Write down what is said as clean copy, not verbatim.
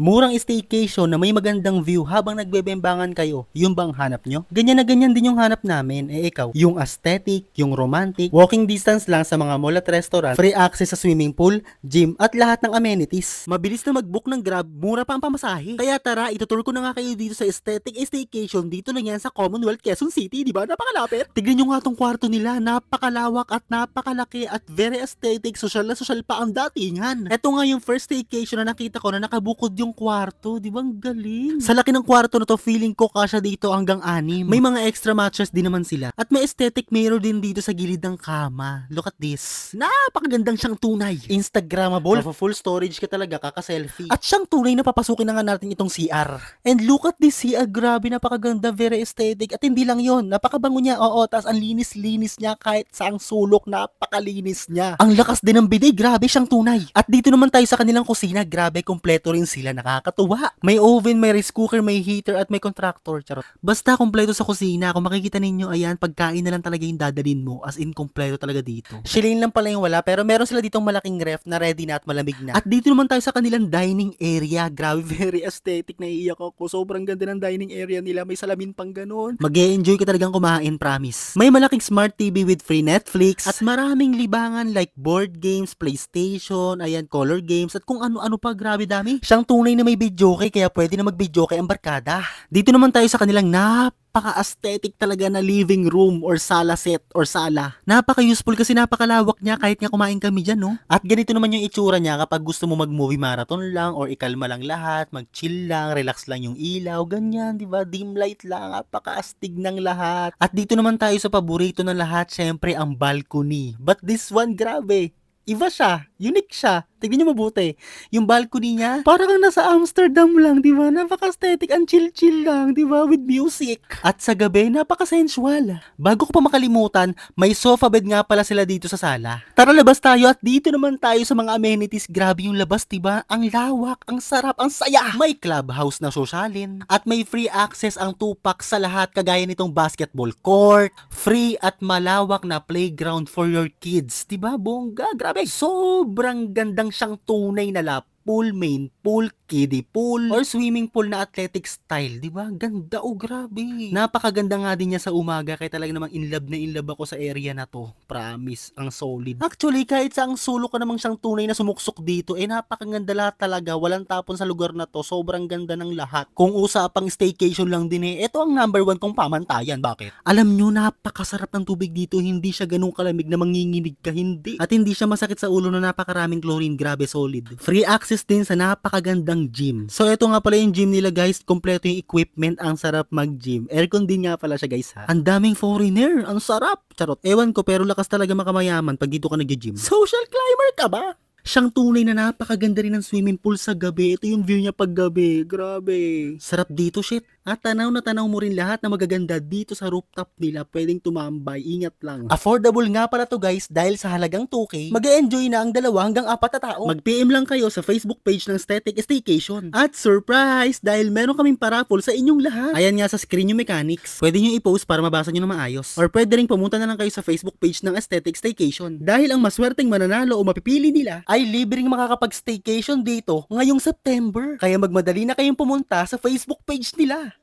Murang staycation na may magandang view habang nagbebembangan kayo, yun bang hanap nyo? Ganyan na ganyan din yung hanap namin. Ikaw, yung aesthetic, yung romantic, walking distance lang sa mga mall at restaurant, free access sa swimming pool, gym, at lahat ng amenities. Mabilis na mag-book ng Grab, mura pa ang pamasahe. Kaya tara, itutur ko na nga kayo dito sa aesthetic staycation dito lang yan sa Commonwealth, Quezon City, di ba? Napakalapit. Tignan nyo nga tong kwarto nila, napakalawak at napakalaki at very aesthetic, social na social pa ang datingan. Ito nga yung first staycation na nakita ko na nakabukod yung kwarto, di ba? Ang galing. Sa laki ng kwarto na to, feeling ko kasya dito hanggang 6. May mga extra mattress din naman sila. At may aesthetic mirror din dito sa gilid ng kama. Look at this. Napakagandang siyang tunay. Instagrammable. Full storage ka talaga, kaka-selfie. At siyang tunay na papasukin na nga natin itong CR. And look at this CR, grabe, napakaganda, very aesthetic. At hindi lang yon, napakabango niya, oo, tas ang linis-linis niya kahit saang sulok, napakalinis niya. Ang lakas din ng bidet, grabe siyang tunay. At dito naman tayo sa kanilang kusina, grabe, kompleto rin sila, nakakatuwa. May oven, may rice cooker, may heater, at may contractor, charot. Basta kompleto sa kusina, kung makikita ninyo, ayan, pagkain na lang talaga yung dadalhin mo, as in kompleto talaga dito. Shilane lang pala yung wala, pero meron sila ditong malaking ref na ready na at malamig na. At dito naman tayo sa kanilang dining area, grabe, very aesthetic, naiiyak ako, sobrang ganda ng dining area nila, may salamin pang ganun. Mag-e-enjoy ka talagang kumain, promise. May malaking smart TV with free Netflix, at maraming libangan like board games, PlayStation, ayan, color games, at kung ano-ano pa, grabe dami. Siyang tunay na may videoke, kaya pwede na mag-videoke ang barkada. Dito naman tayo sa kanilang napaka-aesthetic talaga na living room or sala set or sala. Napaka-useful kasi napakalawak niya kahit nga kumain kami dyan, no? At ganito naman yung itsura niya kapag gusto mo mag-movie marathon lang or ikalma lang lahat, mag-chill lang, relax lang yung ilaw, ganyan, di ba? Dim light lang, napaka-astig ng lahat. At dito naman tayo sa paborito ng lahat, syempre ang balcony. But this one, grabe. Iba siya, unique siya. Tignan nyo mabuti. Yung balcony niya, parang kang nasa Amsterdam lang, di ba? Napaka-aesthetic, ang chill-chill lang, di ba? With music. At sa gabi, napaka-sensual. Bago ko pa makalimutan, may sofa bed nga pala sila dito sa sala. Tara, labas tayo at dito naman tayo sa mga amenities. Grabe yung labas, di ba? Ang lawak, ang sarap, ang saya. May clubhouse na sosyalin. At may free access ang 2-pack sa lahat kagaya nitong basketball court, free at malawak na playground for your kids. Di ba? Bongga, grabe. Sobrang gandang siyang tunay na pool, main pool, kiddie pool, or swimming pool na athletic style, di ba? Ganda, oh, grabe. Napakaganda nga din niya sa umaga, kaya talaga namang in love ako sa area na to. Promise, ang solid. Actually, kahit sa ang sulok ka namang siyang tunay na sumuksok dito, napakaganda lahat talaga. Walang tapon sa lugar na to. Sobrang ganda ng lahat. Kung usapang staycation lang din, ito ang number 1 kong pamantayan. Bakit? Alam nyo, napakasarap ng tubig dito. Hindi siya ganun kalamig na manginginig ka, hindi. At hindi siya masakit sa ulo na napakaraming chlorine. Grabe, solid. Free access din sa napakagandang gym. So ito nga pala yung gym nila, guys. Kompleto yung equipment, ang sarap mag-gym. Aircon din nga pala siya, guys, ha. Ang daming foreigner, ang sarap. Charot. Ewan ko, pero lakas talaga makamayaman pag dito ka nag-gym. Social climber ka ba? Siyang tunay na napakaganda rin ng swimming pool sa gabi. Ito yung view niya pag gabi. Grabe. Sarap dito, shit. At tanaw na tanaw mo rin lahat na magaganda dito sa rooftop nila. Pwedeng tumambay. Ingat lang. Affordable nga pala to, guys, dahil sa halagang 2K, mag-e-enjoy na ang 2 hanggang 4 na tao. Mag-PM lang kayo sa Facebook page ng Aesthetic Staycation. At surprise! Dahil meron kaming paraffle sa inyong lahat. Ayan nga sa screen yung mechanics. Pwede nyo i-post para mabasa nyo na maayos. Or pwede rin pumunta na lang kayo sa Facebook page ng Aesthetic Staycation. Dahil ang maswerteng mananalo o mapipili nila ay libreng makakapag-staycation dito ngayong September. Kaya magmadali na kayong pumunta sa Facebook page nila.